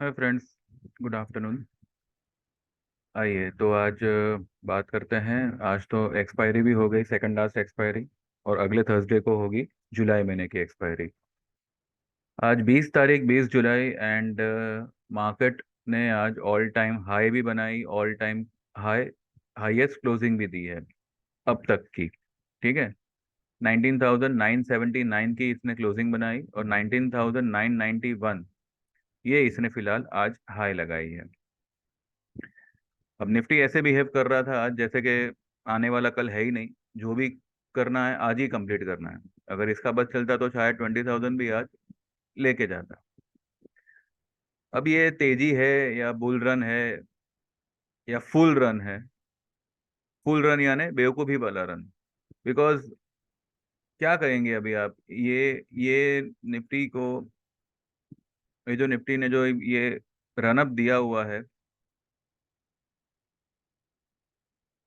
Hi friends, good afternoon. आइए तो आज बात करते हैं। आज तो एक्सपायरी भी हो गई, सेकंड लास्ट एक्सपायरी, और अगले थर्सडे को होगी जुलाई महीने की एक्सपायरी। आज 20 तारीख, 20 जुलाई, एंड मार्केट ने आज ऑल टाइम हाई भी बनाई, all time high highest closing भी दी है अब तक की। ठीक है। 19,979 की इसने क्लोजिंग बनाई और 19,991 ये इसने फिलहाल आज हाई लगाई है। अब निफ्टी ऐसे बिहेव कर रहा था आज जैसे कि आने वाला कल है ही नहीं। जो भी करना है आज ही कंप्लीट करना है। अगर इसका बस चलता तो शायद 20,000 भी आज लेके जाता। अब ये तेजी है या बुल रन है या फुल रन है। फुल रन यानी बेवकूफ़ी वाला रन। बिकॉज क्या कहेंगे अभी आप, ये निफ्टी को, ये जो निफ्टी ने जो ये रनअप दिया हुआ है,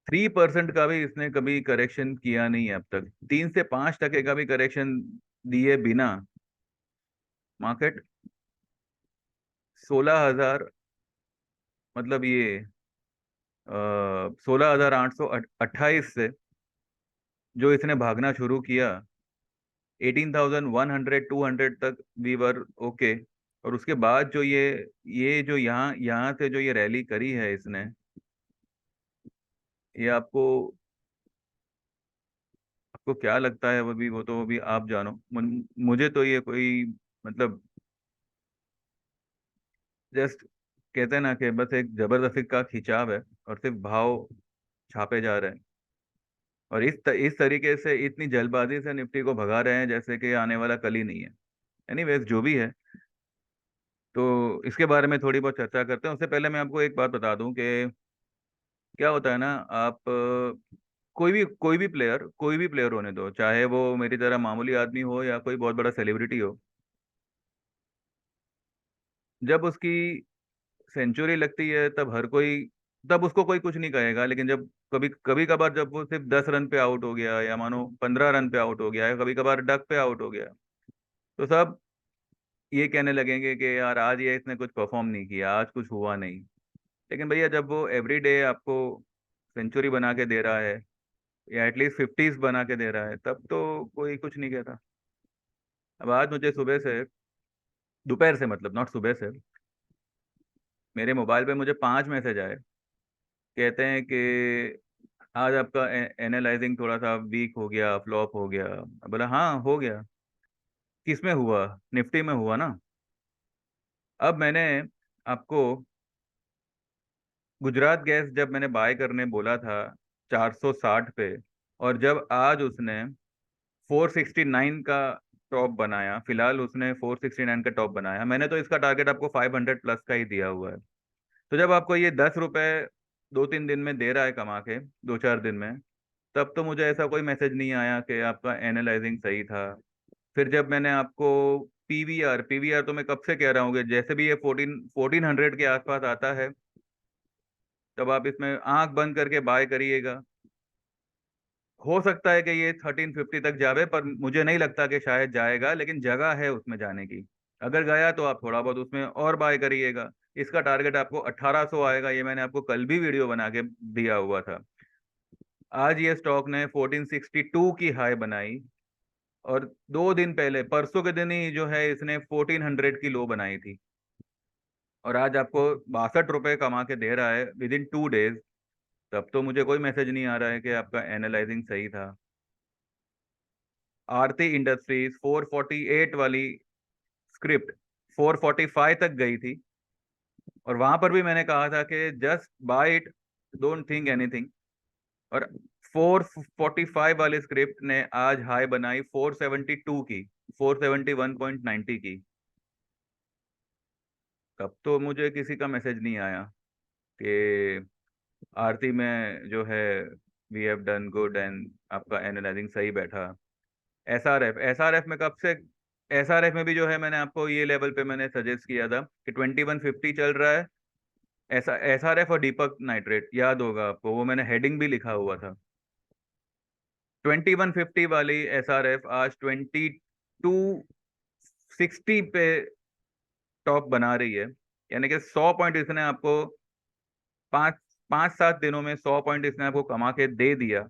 3% का भी इसने कभी करेक्शन किया नहीं है अब तक। 3 से 5 टके का भी करेक्शन दिए बिना मार्केट 16,000, मतलब ये 16,828 से जो इसने भागना शुरू किया, 18,100 200 तक वी वर ओके। और उसके बाद जो ये जो यहाँ यहाँ से जो ये रैली करी है इसने, ये आपको क्या लगता है? वो तो अभी आप जानो। मुझे तो ये कोई, मतलब, जस्ट कहते हैं ना कि बस एक जबरदस्ती का खिंचाव है और सिर्फ भाव छापे जा रहे हैं। और इस तरीके से इतनी जल्दबाजी से निफ्टी को भगा रहे हैं जैसे कि आने वाला कल ही नहीं है। एनीवेज, जो भी है, तो इसके बारे में थोड़ी बहुत चर्चा करते हैं। उससे पहले मैं आपको एक बात बता दूं कि क्या होता है ना, आप कोई भी प्लेयर होने दो, चाहे वो मेरी तरह मामूली आदमी हो या कोई बहुत बड़ा सेलिब्रिटी हो, जब उसकी सेंचुरी लगती है तब उसको कोई कुछ नहीं कहेगा। लेकिन जब कभी कभी कभार जब वो सिर्फ 10 रन पे आउट हो गया या मानो 15 रन पे आउट हो गया या कभी कभार डक पे आउट हो गया, तो सब ये कहने लगेंगे कि यार आज ये इसने कुछ परफॉर्म नहीं किया, आज कुछ हुआ नहीं। लेकिन भैया, जब वो एवरी डे आपको सेंचुरी बना के दे रहा है या एटलीस्ट फिफ्टीज बना के दे रहा है, तब तो कोई कुछ नहीं कहता। अब आज मुझे सुबह से, दोपहर से, मतलब नॉट सुबह से, मेरे मोबाइल पे मुझे 5 मैसेज आए। कहते हैं कि आज आपका एनालाइजिंग थोड़ा सा वीक हो गया, फ्लॉप हो गया। बोला हाँ, हो गया। किस में हुआ? निफ्टी में हुआ ना। अब मैंने आपको गुजरात गैस जब मैंने बाय करने बोला था 460 पे, और जब आज उसने 469 का टॉप बनाया, फिलहाल उसने 469 का टॉप बनाया, मैंने तो इसका टारगेट आपको 500 प्लस का ही दिया हुआ है। तो जब आपको ये 10 रुपए 2-3 दिन में दे रहा है कमा के, 2-4 दिन में, तब तो मुझे ऐसा कोई मैसेज नहीं आया कि आपका एनालाइजिंग सही था। फिर जब मैंने आपको पीवीआर पीवीआर तो मैं कब से कह रहा हूँ कि जैसे भी ये 1400 के आसपास आता है, तब आप इसमें आंख बंद करके बाय करिएगा। हो सकता है कि ये 1350 तक जावे, पर मुझे नहीं लगता कि शायद जाएगा, लेकिन जगह है उसमें जाने की। अगर गया तो आप थोड़ा बहुत उसमें और बाय करिएगा। इसका टारगेट आपको 1800 आएगा, ये मैंने आपको कल भी वीडियो बना के दिया हुआ था। आज ये स्टॉक ने 1462 की हाई बनाई, और 2 दिन पहले परसों के दिन ही जो है इसने 1400 की लो बनाई थी। और आज आपको 62 रुपए कमा के दे रहा है विद इन 2 डेज। तब तो मुझे कोई मैसेज नहीं आ रहा है कि आपका एनालाइजिंग सही था। आरती इंडस्ट्रीज 448 वाली स्क्रिप्ट 445 तक गई थी, और वहां पर भी मैंने कहा था कि just by it, don't think anything. और 445 वाली स्क्रिप्ट ने आज हाई बनाई 472 की, 471.90 की। तब तो मुझे किसी का मैसेज नहीं आया कि आरती में जो है we have done good and आपका एनालाइजिंग सही बैठा। एसआरएफ में कब से, एसआरएफ में भी जो है मैंने आपको ये लेवल पे मैंने सजेस्ट किया था कि 2150 चल रहा है। ऐसा एसआरएफ और दीपक नाइट्रेट याद होगा आपको, वो मैंने हेडिंग भी लिखा हुआ था। 2150 वाली एसआरएफ आज 2260 पे टॉप बना रही है, यानी कि 100 पॉइंट इसने आपको 5-7 दिनों में 100 पॉइंट इसने आपको कमा के दे दिया,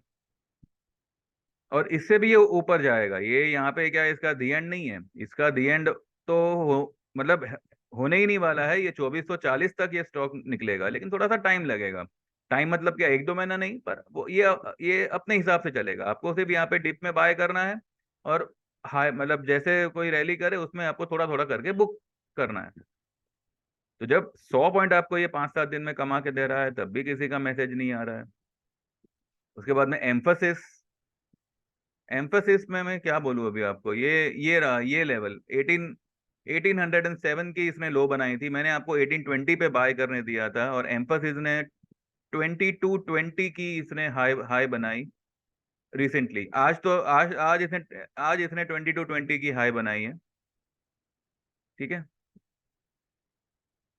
और इससे भी ये ऊपर जाएगा। ये यहाँ पे क्या है, इसका दी एंड नहीं है, इसका दी एंड तो मतलब होने ही नहीं वाला है। ये 2440 तक ये स्टॉक निकलेगा, लेकिन थोड़ा सा टाइम लगेगा। टाइम मतलब क्या, 1-2 महीना नहीं, पर वो ये अपने हिसाब से चलेगा। आपको सिर्फ यहाँ पे डिप में बाय करना है, और हाई मतलब जैसे कोई रैली करे उसमें आपको थोड़ा थोड़ा करके बुक करना है। तो जब 100 पॉइंट आपको ये 5-7 दिन में कमा के दे रहा है, तब भी किसी का मैसेज नहीं आ रहा है। उसके बाद में एम्फोसिस। एम्फोसिस में मैं क्या बोलूं अभी आपको, ये रहा ये लेवल 1807 की इसने लो बनाई थी। मैंने आपको 1820 पे बाय करने दिया था, और एम्फोसिस ने 2220 की इसने हाई हाई बनाई रिसेंटली। आज इसने 2220 की हाई बनाई है। ठीक है,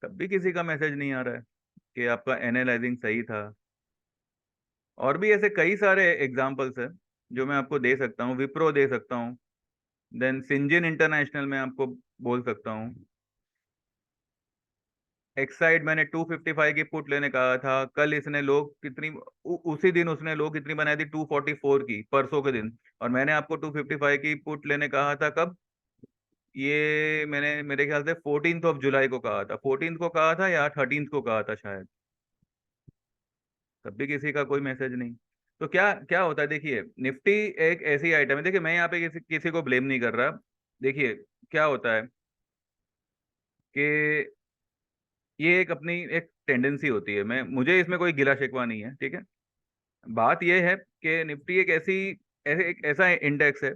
तब भी किसी का मैसेज नहीं आ रहा है कि आपका एनालाइजिंग सही था। और भी ऐसे कई सारे एग्जांपल्स है जो मैं आपको दे सकता हूँ। विप्रो दे सकता हूँ, देन सिंजिन इंटरनेशनल में आपको बोल सकता हूँ। एक्साइड मैंने 255 की पुट लेने कहा था, कल इसने लोग कितनी उसी दिन उसने लोग कितनी बनाई थी, 244 की, परसों के दिन। और मैंने आपको 255 की पुट लेने कहा था कब, ये मैंने मेरे ख्याल से 14 जुलाई को कहा था, 14 को कहा था या 13 को कहा था शायद। तब भी किसी का कोई मैसेज नहीं। तो क्या क्या होता है, देखिए निफ्टी एक ऐसी आइटम है, देखिए मैं यहाँ पे किसी किसी को ब्लेम नहीं कर रहा। देखिए क्या होता है कि ये एक अपनी एक टेंडेंसी होती है, मैं मुझे इसमें कोई गिला शिकवा नहीं है, ठीक है। बात यह है कि निफ्टी एक ऐसा इंडेक्स है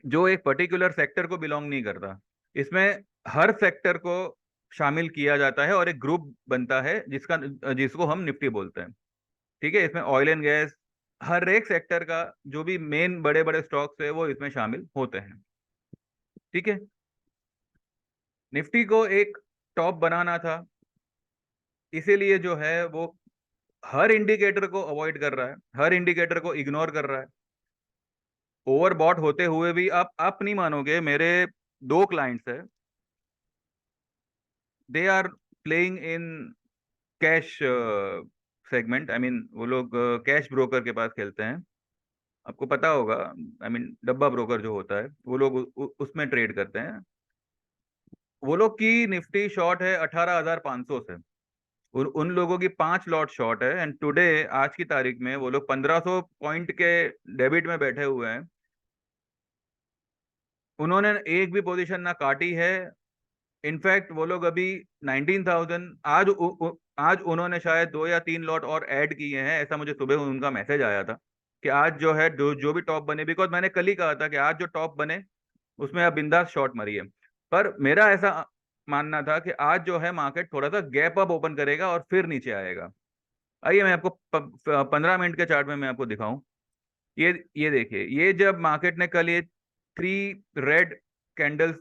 जो एक पर्टिकुलर सेक्टर को बिलोंग नहीं करता। इसमें हर सेक्टर को शामिल किया जाता है, और एक ग्रुप बनता है जिसको हम निफ्टी बोलते हैं। ठीक है, इसमें ऑयल एंड गैस, हर एक सेक्टर का जो भी मेन बड़े बड़े स्टॉक्स है वो इसमें शामिल होते हैं। ठीक है, निफ्टी को एक टॉप बनाना था, इसीलिए जो है वो हर इंडिकेटर को अवॉइड कर रहा है, हर इंडिकेटर को इग्नोर कर रहा है। ओवरबॉट होते हुए भी आप नहीं मानोगे, मेरे 2 क्लाइंट्स है, they are playing in cash segment. I mean वो लोग कैश ब्रोकर के पास खेलते हैं, आपको पता होगा। आई मीन डब्बा ब्रोकर जो होता है, वो लोग उसमें ट्रेड करते हैं। वो लोग की निफ्टी शॉर्ट है 18,500 से, उन लोगों की 5 लॉट शॉर्ट है, एंड टुडे आज की तारीख में वो लोग 1500 पॉइंट के डेबिट में बैठे हुए हैं। उन्होंने एक भी पोजीशन ना काटी है। इनफैक्ट वो लोग अभी 19,000, आज उन्होंने शायद 2 या 3 लॉट और ऐड किए हैं, ऐसा मुझे सुबह उनका मैसेज आया था कि आज जो है जो भी टॉप बने, बिकॉज मैंने कल ही कहा था कि आज जो टॉप बने उसमें आप बिंदास शॉर्ट मारिए। पर मेरा ऐसा मानना था कि आज जो है मार्केट थोड़ा सा गैप अप ओपन करेगा और फिर नीचे आएगा। आइए मैं आपको 15 मिनट के चार्ट में मैं आपको दिखाऊं। ये देखिए, ये जब मार्केट ने कल ये 3 रेड कैंडल्स,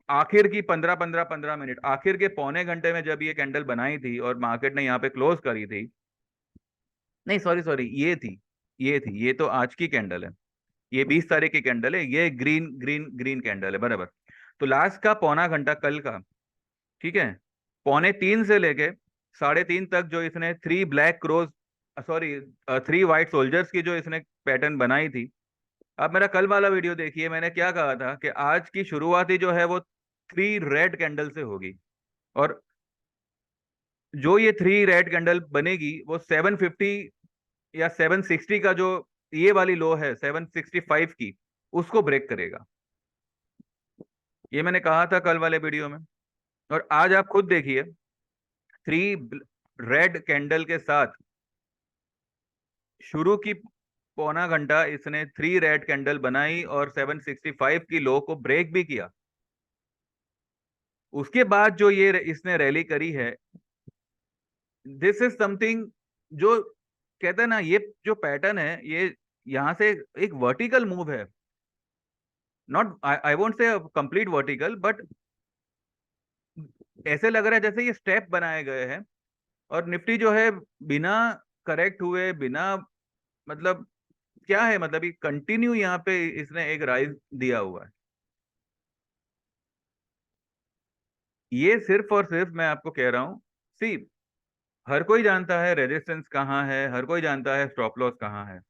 आखिर की 15-15-15 मिनट, आखिर के पौने घंटे में जब ये कैंडल बनाई थी और मार्केट ने यहाँ पे क्लोज करी थी, नहीं सॉरी सॉरी, ये तो आज की कैंडल है, ये 20 तारीख की कैंडल है, ये ग्रीन ग्रीन ग्रीन कैंडल है बराबर। तो लास्ट का पौना घंटा कल का, ठीक है, पौने 3 से लेके 3:30 तक जो इसने 3 black crows, sorry 3 white soldiers की जो इसने पैटर्न बनाई थी। आप मेरा कल वाला वीडियो देखिए, मैंने क्या कहा था कि आज की शुरुआती जो है वो 3 रेड कैंडल से होगी, और जो ये 3 रेड कैंडल बनेगी वो 750 या 760 का जो ये वाली लो है 765 की, उसको ब्रेक करेगा। ये मैंने कहा था कल वाले वीडियो में, और आज आप खुद देखिए, 3 रेड कैंडल के साथ शुरू की पौना घंटा इसने 3 रेड कैंडल बनाई और 765 की लो को ब्रेक भी किया। उसके बाद जो ये इसने रैली करी है, दिस इज समथिंग जो कहते हैं ना, ये जो पैटर्न है ये यहां से एक वर्टिकल मूव है, not I won't say complete vertical, but ऐसे लग रहा है जैसे ये स्टेप बनाए गए हैं, और निफ्टी जो है बिना करेक्ट हुए, बिना मतलब क्या है, मतलब ये कंटिन्यू यहाँ पे इसने एक राइज दिया हुआ है। ये सिर्फ और सिर्फ मैं आपको कह रहा हूँ, सी, हर कोई जानता है रेजिस्टेंस कहाँ है, हर कोई जानता है स्टॉप लॉस कहाँ है,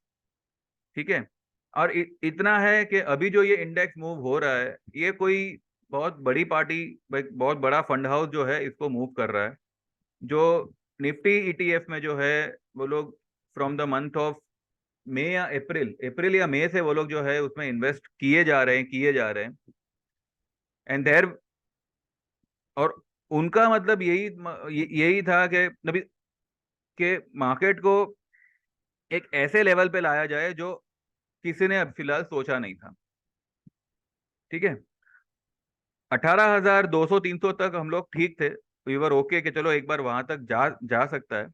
ठीक है। और इतना है कि अभी जो ये इंडेक्स मूव हो रहा है, ये कोई बहुत बड़ी पार्टी, बहुत बड़ा फंड हाउस जो है इसको मूव कर रहा है। जो निफ्टी ईटीएफ में जो है, वो लोग from the month of May या अप्रैल या मई से वो लोग जो है उसमें इन्वेस्ट किए जा रहे हैं। एंड देयर, और उनका मतलब यही था कि नबी के मार्केट को एक ऐसे लेवल पे लाया जाए जो किसी ने अब फिलहाल सोचा नहीं था, ठीक है। 18,200 300 तक हम लोग ठीक थे, वी वर ओके कि चलो एक बार वहां तक जा जा सकता है।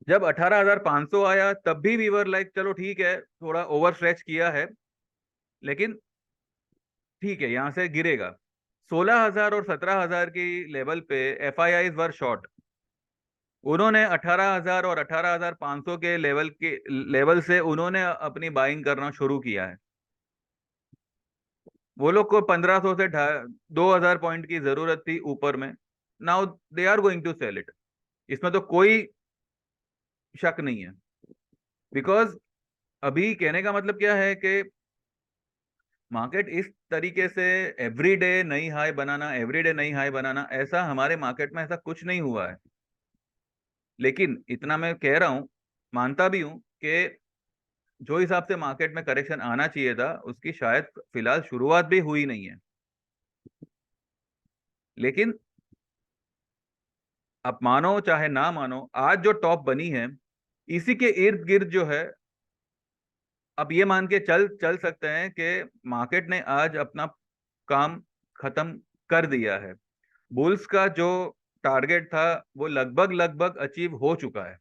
जब 18,500 आया तब भी वी वर लाइक चलो ठीक है, थोड़ा ओवर स्ट्रेच किया है, लेकिन ठीक है यहाँ से गिरेगा। 16,000 और 17,000 की लेवल पे F I eyes were short. उन्होंने 18,000 और 18,500 के लेवल से उन्होंने अपनी बाइंग करना शुरू किया है। वो लोग को 1,500 से 2,000 पॉइंट की जरूरत थी ऊपर में। Now they are going to sell it, इसमें तो कोई शक नहीं है। बिकॉज अभी कहने का मतलब क्या है कि मार्केट इस तरीके से एवरीडे नई हाई बनाना, एवरीडे नई हाई बनाना, ऐसा हमारे मार्केट में ऐसा कुछ नहीं हुआ है। लेकिन इतना मैं कह रहा हूं, मानता भी हूं कि जो हिसाब से मार्केट में करेक्शन आना चाहिए था उसकी शायद फिलहाल शुरुआत भी हुई नहीं है। लेकिन आप मानो चाहे ना मानो, आज जो टॉप बनी है इसी के इर्द गिर्द जो है, अब ये मान के चल चल सकते हैं कि मार्केट ने आज अपना काम खत्म कर दिया है। बुल्स का जो टारगेट था वो लगभग लगभग अचीव हो चुका है।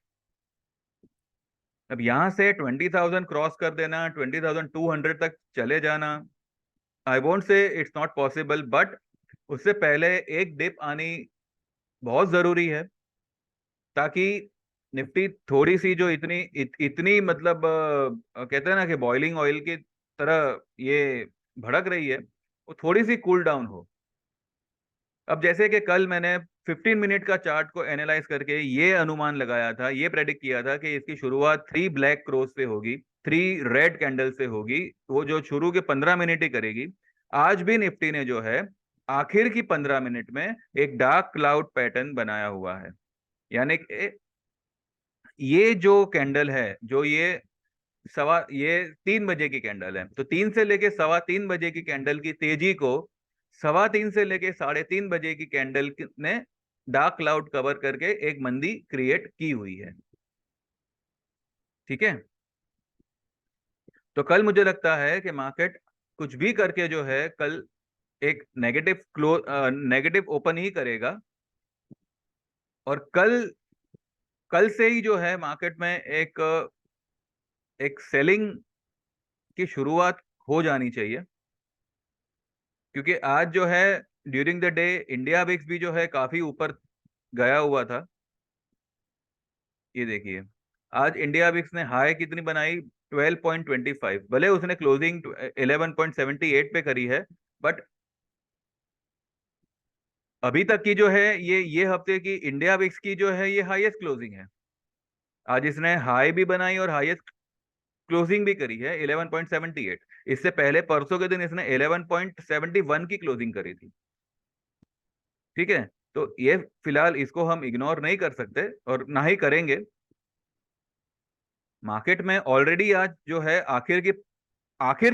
अब यहां से 20,000 क्रॉस कर देना, 20,200 तक चले जाना, I won't say it's not possible, but उससे पहले एक डिप आनी बहुत जरूरी है, ताकि निफ्टी थोड़ी सी जो इतनी मतलब कहते हैं ना कि बॉइलिंग ऑयल की तरह ये भड़क रही है, वो थोड़ी सी कूल डाउन हो। अब जैसे कि कल मैंने 15 मिनट का चार्ट को एनालाइज करके ये अनुमान लगाया था, ये प्रेडिक्ट किया था कि इसकी शुरुआत 3 ब्लैक क्रोस से होगी, 3 रेड कैंडल से होगी, वो जो शुरू के 15 मिनट ही करेगी। आज भी निफ्टी ने जो है आखिर की 15 मिनट में एक डार्क क्लाउड पैटर्न बनाया हुआ है। यानी कि ये जो कैंडल है, जो ये 3 बजे की कैंडल है, तो 3 से लेके 3:15 बजे की कैंडल की तेजी को 3:15 से लेके 3:30 बजे की कैंडल ने डार्क क्लाउड कवर करके एक मंदी क्रिएट की हुई है, ठीक है। तो कल मुझे लगता है कि मार्केट कुछ भी करके जो है कल एक नेगेटिव ओपन ही करेगा। और कल कल से ही जो है मार्केट में एक सेलिंग की शुरुआत हो जानी चाहिए, क्योंकि आज जो है during the day India VIX भी जो है काफी ऊपर गया हुआ था। ये देखिए, आज इंडिया विक्स ने हाई कितनी बनाई, 12.25। भले उसने क्लोजिंग 11.78 पे करी है, बट अभी तक की जो है ये हफ्ते की इंडिया विक्स की जो है ये हाईएस्ट क्लोजिंग है। आज इसने हाई भी बनाई और हाईएस्ट क्लोजिंग भी करी है 11.78। इससे पहले परसों के दिन इसने 11.71 की क्लोजिंग करी थी, ठीक है। तो ये फिलहाल इसको हम इग्नोर नहीं कर सकते और ना ही करेंगे। मार्केट में ऑलरेडी आज जो है आखिर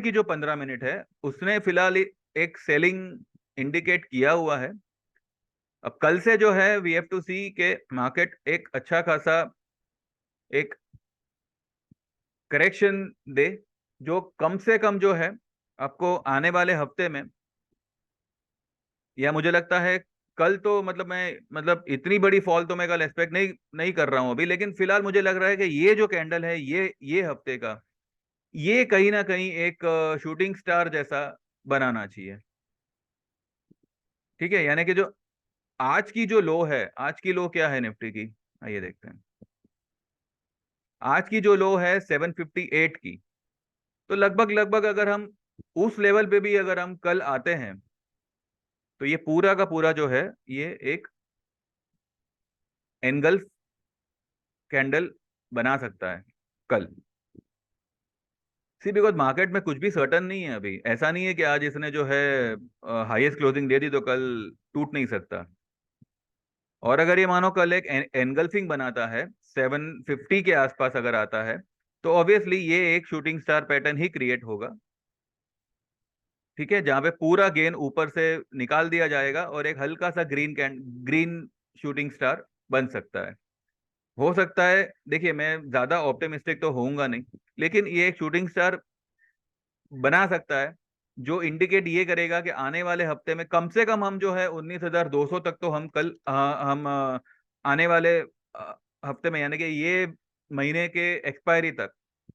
की जो 15 मिनट है उसने फिलहाल एक सेलिंग इंडिकेट किया हुआ है। अब कल से जो है वी हैव टू सी के मार्केट एक अच्छा खासा एक करेक्शन दे, जो कम से कम जो है आपको आने वाले हफ्ते में, या मुझे लगता है कल तो मतलब इतनी बड़ी फॉल तो मैं कल एक्सपेक्ट नहीं नहीं कर रहा हूं अभी, लेकिन फिलहाल मुझे लग रहा है कि ये जो कैंडल है ये हफ्ते का, ये कहीं ना कहीं एक शूटिंग स्टार जैसा बनाना चाहिए, ठीक है। यानी कि जो आज की जो लो है, आज की लो क्या है निफ्टी की, आइए देखते हैं। आज की जो लो है 758 की, तो लगभग लगभग अगर हम उस लेवल पे भी अगर हम कल आते हैं तो ये पूरा का पूरा जो है ये एक एनगल्फ कैंडल बना सकता है कल। सी बिकॉज मार्केट में कुछ भी सर्टन नहीं है अभी, ऐसा नहीं है कि आज इसने जो है हाईएस्ट क्लोजिंग दे दी तो कल टूट नहीं सकता। और अगर ये मानो कल एक एनगल्फिंग बनाता है 750 के आसपास अगर आता है, तो ऑब्वियसली ये एक शूटिंग स्टार पैटर्न ही क्रिएट होगा। ठीक है, जहां पे पूरा गेन ऊपर से निकाल दिया जाएगा और एक हल्का सा ग्रीन शूटिंग स्टार बन सकता है। हो सकता है, देखिए मैं ज्यादा ऑप्टिमिस्टिक तो होऊंगा नहीं, लेकिन ये एक शूटिंग स्टार बना सकता है जो इंडिकेट ये करेगा कि आने वाले हफ्ते में कम से कम हम जो है 19,200 तक तो हम कल हम आने वाले हफ्ते में, यानी कि ये महीने के एक्सपायरी तक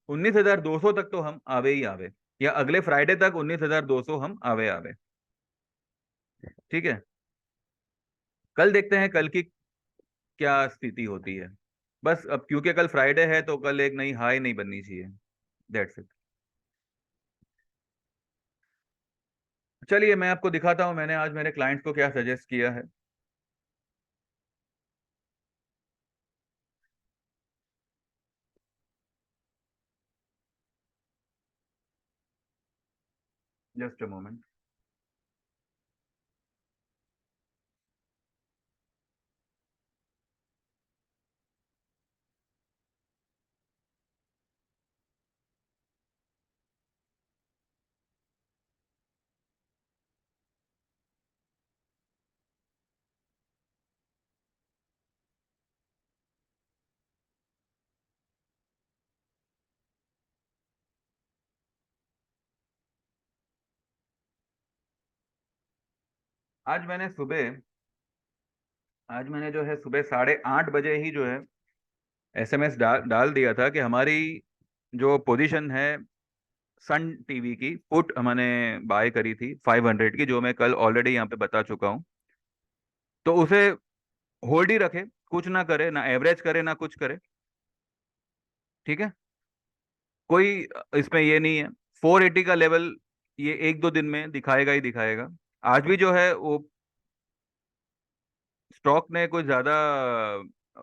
19,200 तक तो हम आवे ही आवे, या अगले फ्राइडे तक 19,200 हम आवे आवे। ठीक है, कल देखते हैं कल की क्या स्थिति होती है। बस अब क्योंकि कल फ्राइडे है तो कल एक नई हाई नहीं बननी चाहिए। That's it. चलिए मैं आपको दिखाता हूं मैंने आज मेरे क्लाइंट्स को क्या सजेस्ट किया है। Just a moment. आज मैंने सुबह आज मैंने जो है सुबह 8:30 बजे ही जो है एसएमएस डाल दिया था कि हमारी जो पोजीशन है सन टीवी की पुट हमने बाय करी थी 500 की, जो मैं कल ऑलरेडी यहाँ पे बता चुका हूँ। तो उसे होल्ड ही रखे, कुछ ना करे, ना एवरेज करे ना कुछ करे। ठीक है, कोई इसमें ये नहीं है। 480 का लेवल ये एक दो दिन में दिखाएगा ही दिखाएगा। आज भी जो है वो स्टॉक ने कुछ ज्यादा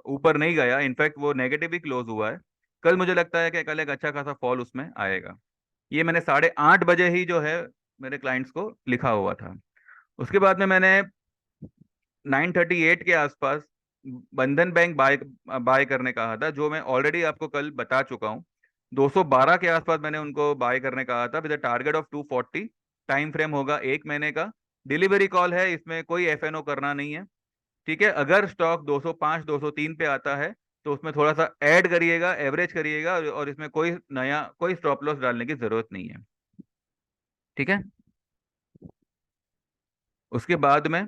ऊपर नहीं गया, इनफैक्ट वो नेगेटिव ही क्लोज हुआ है। कल मुझे लगता है कि कल एक अच्छा खासा फॉल उसमें आएगा। ये मैंने 8:30 बजे ही जो है मेरे क्लाइंट्स को लिखा हुआ था। उसके बाद में मैंने 9:38 के आसपास बंधन बैंक बाय बाय करने कहा था, जो मैं ऑलरेडी आपको कल बता चुका हूँ। 212 के आसपास मैंने उनको बाय करने कहा था with target of 240। Time frame होगा एक महीने का। डिलीवरी कॉल है, इसमें कोई एफएनओ करना नहीं है। ठीक है, अगर स्टॉक 205 203 पे आता है तो उसमें थोड़ा सा ऐड करिएगा, एवरेज करिएगा, और इसमें कोई स्टॉप लॉस डालने की जरूरत नहीं है। ठीक है, उसके बाद में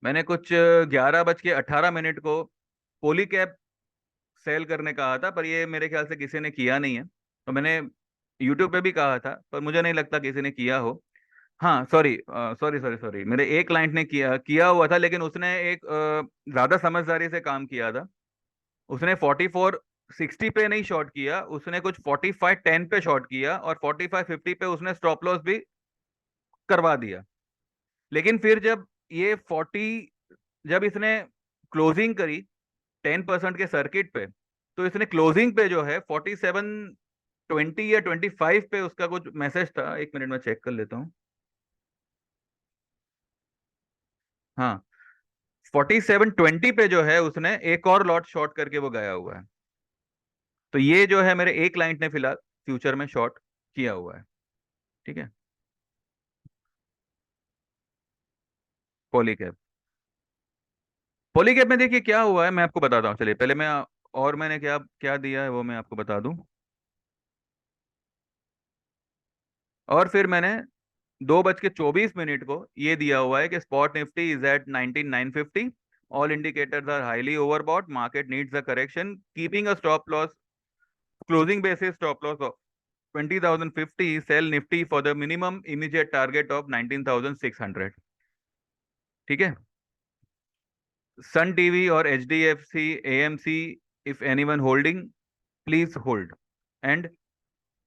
मैंने कुछ 11:18 को पोली कैप सेल करने कहा था, पर ये मेरे ख्याल से किसी ने किया नहीं है। तो मैंने यूट्यूब पे भी कहा था, पर मुझे नहीं लगता किसी ने किया हो। हाँ सॉरी सॉरी सॉरी सॉरी, मेरे एक क्लाइंट ने किया किया हुआ था, लेकिन उसने एक ज्यादा समझदारी से काम किया था। उसने 4460 पे नहीं शॉर्ट किया, उसने कुछ 4510 पे शॉर्ट किया, और 4550 पे उसने स्टॉप लॉस भी करवा दिया। लेकिन फिर जब इसने क्लोजिंग करी 10% के सर्किट पे, तो इसने क्लोजिंग पे जो है 4720 या 25 पे उसका कुछ मैसेज था, एक मिनट में चेक कर लेता हूँ। हाँ, 4720 पे जो है उसने एक और लॉट शॉर्ट करके वो गया हुआ है। तो ये जो है मेरे एक क्लाइंट ने फिलहाल फ्यूचर में शॉर्ट किया हुआ है। ठीक है, पॉलीकैप। पॉलीकैप में देखिए क्या हुआ है, मैं आपको बताता हूँ। चलिए पहले मैं और मैंने क्या क्या दिया है वो मैं आपको बता दूं। और फिर मैंने 2:24 को ये दिया हुआ है कि spot Nifty is at 19,950। All indicators are highly overbought, market needs a correction, keeping a stop loss, closing basis stop loss of 20,050, sell Nifty for the minimum immediate target of 19,600। ठीक है, सन टीवी और H D F C AMC, if anyone holding please hold. And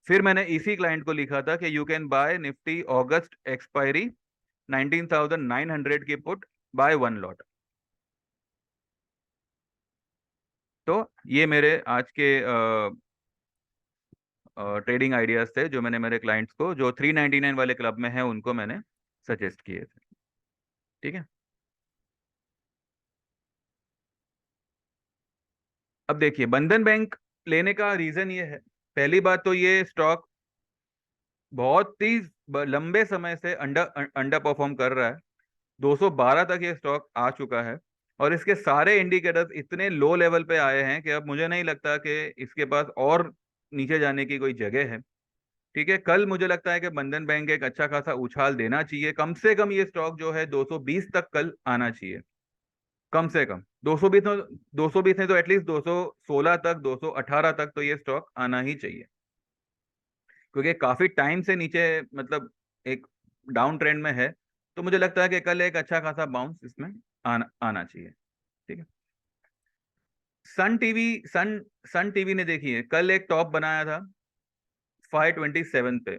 फिर मैंने इसी client को लिखा था कि you can buy Nifty August expiry 19,900 की पुट बाय 1 लॉट। तो ये मेरे आज के ट्रेडिंग आइडियाज थे जो मैंने मेरे क्लाइंट्स को जो 399 वाले क्लब में है उनको मैंने सजेस्ट किए थे। ठीक है। अब देखिए बंधन बैंक लेने का रीजन ये है, पहली बात तो ये स्टॉक बहुत ही लंबे समय से अंडर अंडर परफॉर्म कर रहा है। 212 तक ये स्टॉक आ चुका है और इसके सारे इंडिकेटर्स इतने लो लेवल पे आए हैं कि अब मुझे नहीं लगता कि इसके पास और नीचे जाने की कोई जगह है। ठीक है, कल मुझे लगता है कि बंधन बैंक एक अच्छा खासा उछाल देना चाहिए, कम से कम ये स्टॉक जो है 220 तक कल आना चाहिए, कम से कम 220। 220 नहीं तो एटलीस्ट 216 तक, 218 तक तो ये स्टॉक आना ही चाहिए, क्योंकि काफी टाइम से नीचे मतलब एक डाउन ट्रेंड में है। तो मुझे लगता है कि कल एक अच्छा खासा बाउंस इसमें आना चाहिए। ठीक है। सन टीवी सन सन टीवी ने देखिए कल एक टॉप बनाया था 527 पे,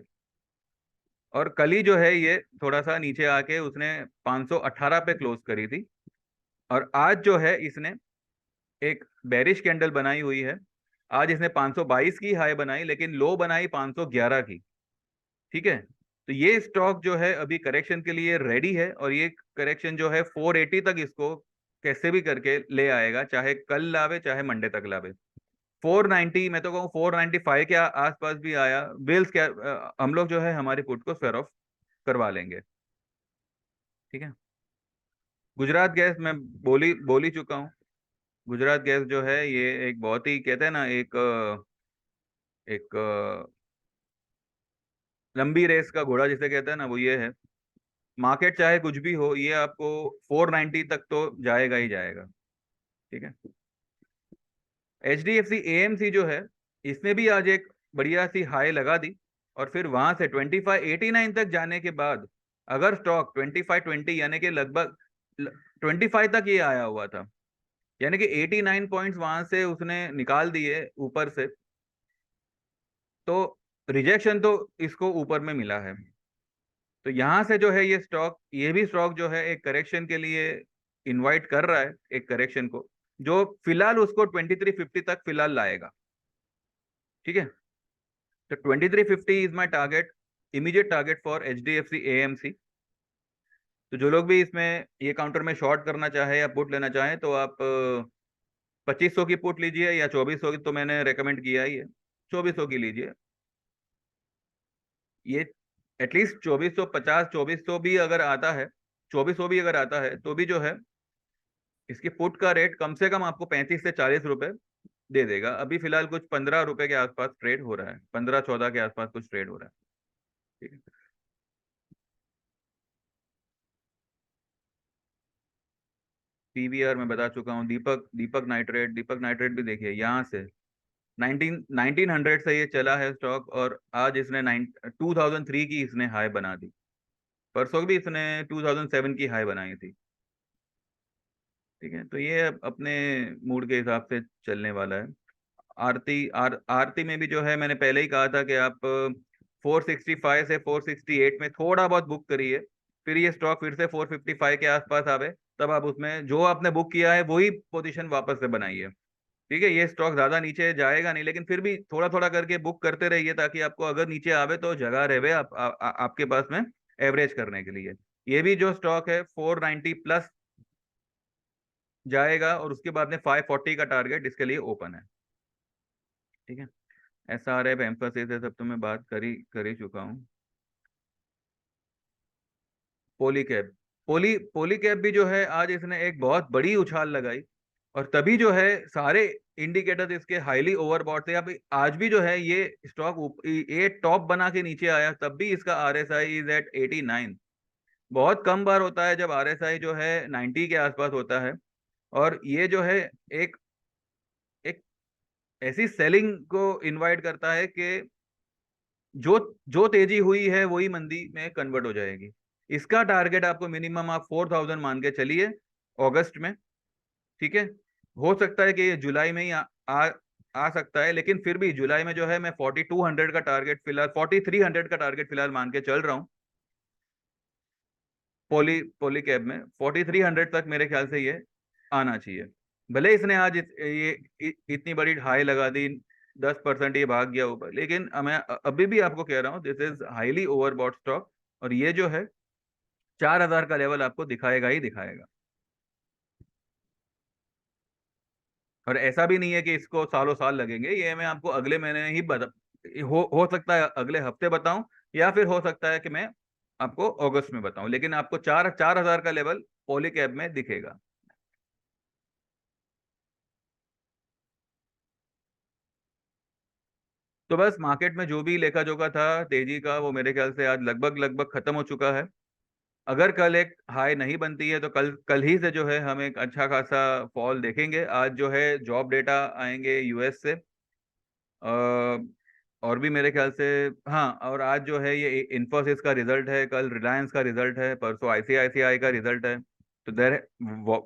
और कल ही जो है ये थोड़ा सा नीचे आके उसने 518 पे क्लोज करी थी। और आज जो है इसने एक बेरिश कैंडल बनाई हुई है। आज इसने 522 की हाई बनाई लेकिन लो बनाई 511 की। ठीक है। तो ये स्टॉक जो है अभी करेक्शन के लिए रेडी है, और ये करेक्शन जो है 480 तक इसको कैसे भी करके ले आएगा, चाहे कल लावे चाहे मंडे तक लावे। 490, मैं तो कहूँ 495 के आसपास भी आया बिल्स क्या, हम लोग जो है हमारी पुट को स्क्वायर ऑफ करवा लेंगे। ठीक है। गुजरात गैस मैं बोल ही चुका हूँ। गुजरात गैस जो है ये एक बहुत ही कहते हैं ना एक लंबी रेस का घोड़ा जिसे कहते हैं ना, वो ये है। मार्केट चाहे कुछ भी हो, ये आपको 490 तक तो जाएगा ही जाएगा। ठीक है। H D F C AMC जो है इसने भी आज एक बढ़िया सी हाई लगा दी, और फिर वहां से 2589 तक जाने के बाद अगर स्टॉक 2520 यानी कि लगभग 25 तक ये आया हुआ था, यानी कि 89 पॉइंट्स वहां से उसने निकाल दिए ऊपर से, तो रिजेक्शन तो इसको ऊपर में मिला है। तो यहां से जो है ये भी स्टॉक जो है एक करेक्शन के लिए इनवाइट कर रहा है, एक करेक्शन को जो फिलहाल उसको 2350 तक फिलहाल लाएगा। ठीक है। तो 2350 is my target, immediate target for H D F C AMC. तो जो लोग भी इसमें ये काउंटर में शॉर्ट करना चाहे या पुट लेना चाहे तो आप 2500 की पुट लीजिए, या 2400 की तो मैंने रेकमेंड किया ही है, 2400 की लीजिए। ये एटलीस्ट 2450, 2400 भी अगर आता है, 2400 भी अगर आता है तो भी जो है इसकी पुट का रेट कम से कम आपको 35 से 40 रुपए दे देगा। अभी फिलहाल कुछ 15 रुपए के आसपास ट्रेड हो रहा है, 15-14 के आसपास कुछ ट्रेड हो रहा है। ठीक है। पीवीआर मैं बता चुका हूँ। दीपक नाइट्रेट भी देखिए यहाँ से 1900 से ये चला है स्टॉक, और आज इसने 2003 की इसने हाई बना दी। परसों भी इसने 2007 की हाई बनाई थी। ठीक है। तो ये अपने मूड के हिसाब से चलने वाला है। आरती में भी जो है मैंने पहले ही कहा था कि आप 465 से 468 में थोड़ा बहुत बुक करिए, फिर ये स्टॉक फिर से 455 के आसपास आवे, तब आप उसमें जो आपने बुक किया है वही पोजीशन वापस से बनाइए। ठीक है। ये स्टॉक ज्यादा नीचे जाएगा नहीं, लेकिन फिर भी थोड़ा थोड़ा करके बुक करते रहिए, ताकि आपको अगर नीचे आवे तो जगह रहे आपके पास में एवरेज करने के लिए। ये भी जो स्टॉक है 490 प्लस जाएगा, और उसके बाद में 540 का टारगेट इसके लिए ओपन है। ठीक है। एसआरएफ एम्फोसिस है सब तो मैं बात कर ही चुका हूँ। पोलीकैब पोलीकैब भी जो है आज इसने एक बहुत बड़ी उछाल लगाई, और तभी जो है सारे इंडिकेटर्स इसके हाईली ओवरबॉट थे। अब आज भी जो है ये स्टॉक ये टॉप बना के नीचे आया, तब भी इसका आरएसआई इज एट 89। बहुत कम बार होता है जब आरएसआई जो है 90 के आसपास होता है, और ये जो है एक एक ऐसी सेलिंग को इनवाइट करता है कि जो जो तेजी हुई है वही मंदी में कन्वर्ट हो जाएगी। इसका टारगेट आपको मिनिमम आप 4000 मान के चलिए अगस्त में। ठीक है। हो सकता है कि ये जुलाई में ही आ सकता है, लेकिन फिर भी जुलाई में जो है मैं 4200 का टारगेट फिलहाल, 4300 का टारगेट फिलहाल मान के चल रहा हूँ। पोली कैब में 4300 तक मेरे ख्याल से ये आना चाहिए। भले इसने आज इतनी बड़ी हाई लगा दी, 10% ये भाग गया ऊपर, लेकिन मैं अभी भी आपको कह रहा हूँ this is highly overbought stock, और ये जो है 4000 का लेवल आपको दिखाएगा ही दिखाएगा। और ऐसा भी नहीं है कि इसको सालों साल लगेंगे, ये मैं आपको अगले महीने ही बता, हो सकता है अगले हफ्ते बताऊं, या फिर हो सकता है कि मैं आपको अगस्त में बताऊं, लेकिन आपको 4000 का लेवल पॉली कैब में दिखेगा। तो बस मार्केट में जो भी लेखा जोखा था तेजी का, वो मेरे ख्याल से आज लगभग लगभग खत्म हो चुका है। अगर कल एक हाई नहीं बनती है तो कल कल ही से जो है हम एक अच्छा खासा फॉल देखेंगे। आज जो है जॉब डेटा आएंगे यूएस से, और भी मेरे ख्याल से, हाँ, और आज जो है ये इन्फोसिस का रिजल्ट है, कल रिलायंस का रिजल्ट है, परसों आईसीआईसीआई का रिजल्ट है। तो देर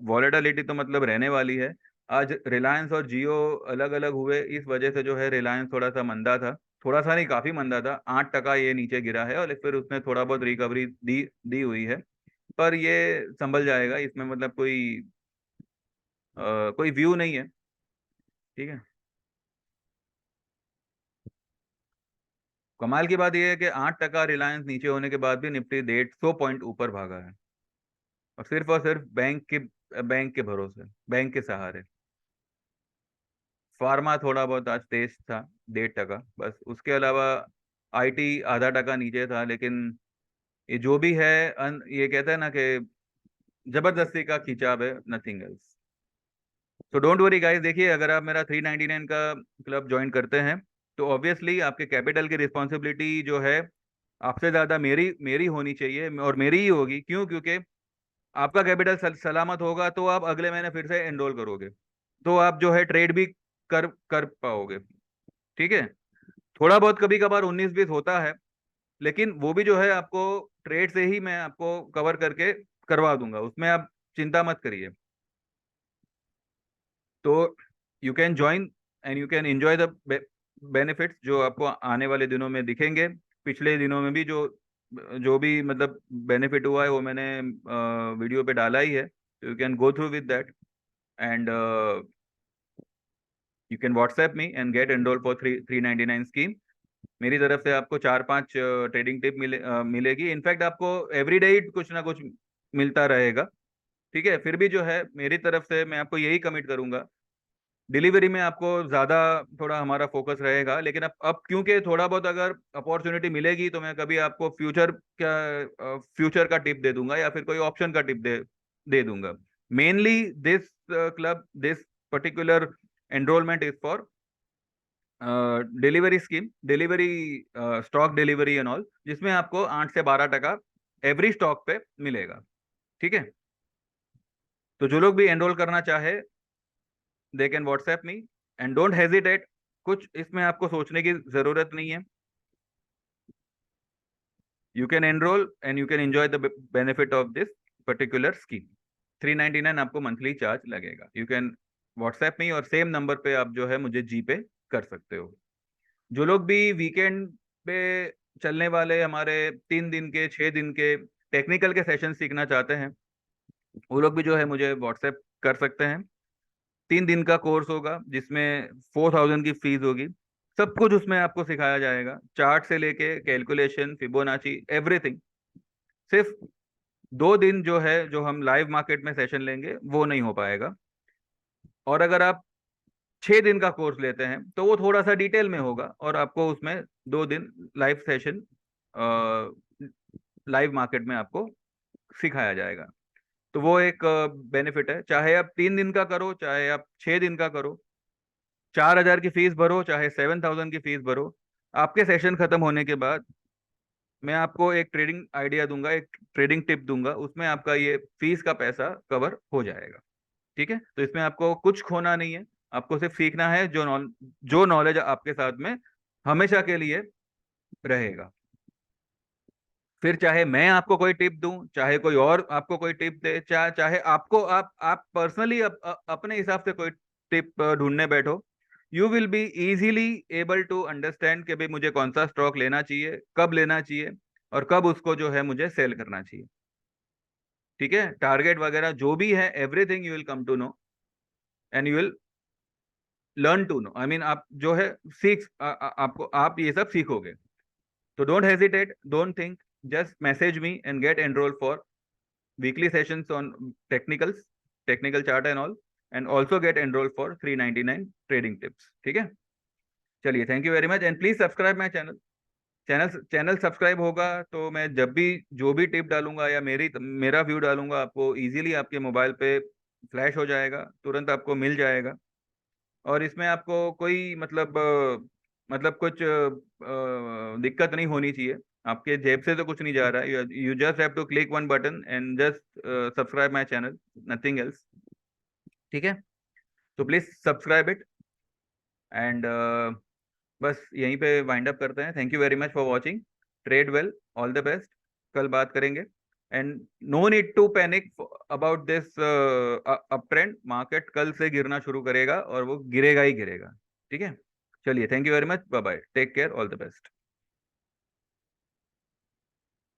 वॉलेटिलिटी तो मतलब रहने वाली है। आज रिलायंस और जियो अलग अलग हुए, इस वजह से जो है रिलायंस थोड़ा सा मंदा था, थोड़ा सा नहीं काफी मंदा था, 8% ये नीचे गिरा है, और फिर उसने थोड़ा बहुत रिकवरी दी दी हुई है। पर ये संभल जाएगा, इसमें मतलब कोई व्यू नहीं है। ठीक है। कमाल की बात यह है कि 8% रिलायंस नीचे होने के बाद भी निफ्टी 150 पॉइंट ऊपर भागा है, और सिर्फ बैंक के भरोसे, बैंक के सहारे। फार्मा थोड़ा बहुत आज तेज था, 1.5%, बस उसके अलावा आईटी आधा % नीचे था, लेकिन ये जो भी है, ये कहते हैं ना कि जबरदस्ती का खिंचाव है, नथिंग एल्स। तो डोंट वरी गाइस, देखिए अगर आप मेरा 399 का क्लब ज्वाइन करते हैं तो ऑब्वियसली आपके कैपिटल की रिस्पॉन्सिबिलिटी जो है आपसे ज्यादा मेरी मेरी होनी चाहिए, और मेरी ही होगी। क्यों? क्योंकि आपका कैपिटल सलामत होगा तो आप अगले महीने फिर से एनरोल करोगे, तो आप जो है ट्रेड भी कर कर पाओगे। ठीक है। थोड़ा बहुत कभी कभार 19-20 होता है, लेकिन वो भी जो है आपको ट्रेड से ही मैं आपको कवर करके करवा दूंगा, उसमें आप चिंता मत करिए। तो you can join and you can enjoy the benefits जो आपको आने वाले दिनों में दिखेंगे। पिछले दिनों में भी जो जो भी मतलब बेनिफिट हुआ है वो मैंने वीडियो पे डाला ही है, you can go through with that, and you can WhatsApp me and get enrol for 399 scheme. मेरी तरफ से आपको 4-5 ट्रेडिंग टिप मिलेगी, इनफैक्ट आपको एवरीडे ही कुछ ना कुछ मिलता रहेगा। ठीक है। फिर भी जो है मेरी तरफ से मैं आपको यही कमिट करूंगा, डिलीवरी में आपको ज्यादा थोड़ा हमारा फोकस रहेगा, लेकिन अब क्योंकि थोड़ा बहुत अगर अपॉर्चुनिटी मिलेगी तो मैं कभी आपको फ्यूचर का टिप दे दूंगा, या फिर कोई ऑप्शन का टिप दे दूंगा। Mainly this club, this particular enrolment is for delivery scheme, delivery, stock delivery and all, जिसमें आपको 8 से 12% एवरी स्टॉक पे मिलेगा। ठीक है। तो जो लोग भी एनरोल करना चाहे they can WhatsApp me, and don't hesitate, कुछ इसमें आपको सोचने की जरूरत नहीं है। You can enrol and you can enjoy the benefit of this particular scheme. 399 आपको मंथली चार्ज लगेगा। यू कैन व्हाट्सएप मी, और सेम नंबर पे आप जो है मुझे जी पे कर सकते हो। जो लोग भी वीकेंड पे चलने वाले हमारे 3 दिन के 6 दिन के टेक्निकल के सेशन सीखना चाहते हैं, वो लोग भी जो है मुझे व्हाट्सएप कर सकते हैं। 3 दिन का कोर्स होगा जिसमें 4000 की फीस होगी। सब कुछ उसमें आपको सिखाया जाएगा, चार्ट से लेके कैलकुलेशन, फिबोनाची, एवरीथिंग। सिर्फ 2 दिन जो है जो हम लाइव मार्केट में सेशन लेंगे वो नहीं हो पाएगा। और अगर आप 6 दिन का कोर्स लेते हैं तो वो थोड़ा सा डिटेल में होगा, और आपको उसमें 2 दिन लाइव सेशन लाइव मार्केट में आपको सिखाया जाएगा। तो वो एक बेनिफिट है, चाहे आप 3 दिन का करो चाहे आप 6 दिन का करो, 4000 की फीस भरो चाहे 7000 की फीस भरो, आपके सेशन खत्म होने के बाद मैं आपको एक ट्रेडिंग आइडिया दूंगा, एक ट्रेडिंग टिप दूंगा, उसमें आपका ये फीस का पैसा कवर हो जाएगा। ठीक है। तो इसमें आपको कुछ खोना नहीं है, आपको सिर्फ सीखना है, जो नॉलेज आपके साथ में हमेशा के लिए रहेगा। फिर चाहे मैं आपको कोई टिप दूं, चाहे कोई और आपको कोई टिप दे, चाहे आपको आप पर्सनली अपने हिसाब से कोई टिप ढूंढने बैठो, you will be easily able to understand कि भाई मुझे कौन सा स्टॉक लेना चाहिए, कब लेना चाहिए, और कब उसको जो है मुझे सेल करना चाहिए। ठीक है, टारगेट वगैरह जो भी है, everything you will come to know and you will learn to know. I mean आप जो है आपको आप ये सब सीखोगे। तो don't hesitate, don't think, just message me and get enrol for weekly sessions on technicals, technical chart and all, and also get enrolled for 399 trading tips। ठीक है, चलिए, thank you very much and please subscribe my channel. Channel subscribe होगा तो मैं जब भी जो भी टिप डालूंगा या मेरा व्यू डालूंगा, आपको इजीली आपके मोबाइल पे फ्लैश हो जाएगा, तुरंत आपको मिल जाएगा। और इसमें आपको कोई मतलब कुछ दिक्कत नहीं होनी चाहिए, आपके जेब से तो कुछ नहीं जा रहा है। You just have to click one button and just subscribe my channel, nothing else. ठीक है, तो प्लीज सब्सक्राइब इट एंड बस यहीं पे वाइंड अप करते हैं। Thank you very much for watching. Trade well, all the best. कल बात करेंगे and no need to panic about this up trend. Market कल से गिरना शुरू करेगा और वो गिरेगा ही गिरेगा। ठीक है, चलिए, thank you very much, bye bye, take care, all the best.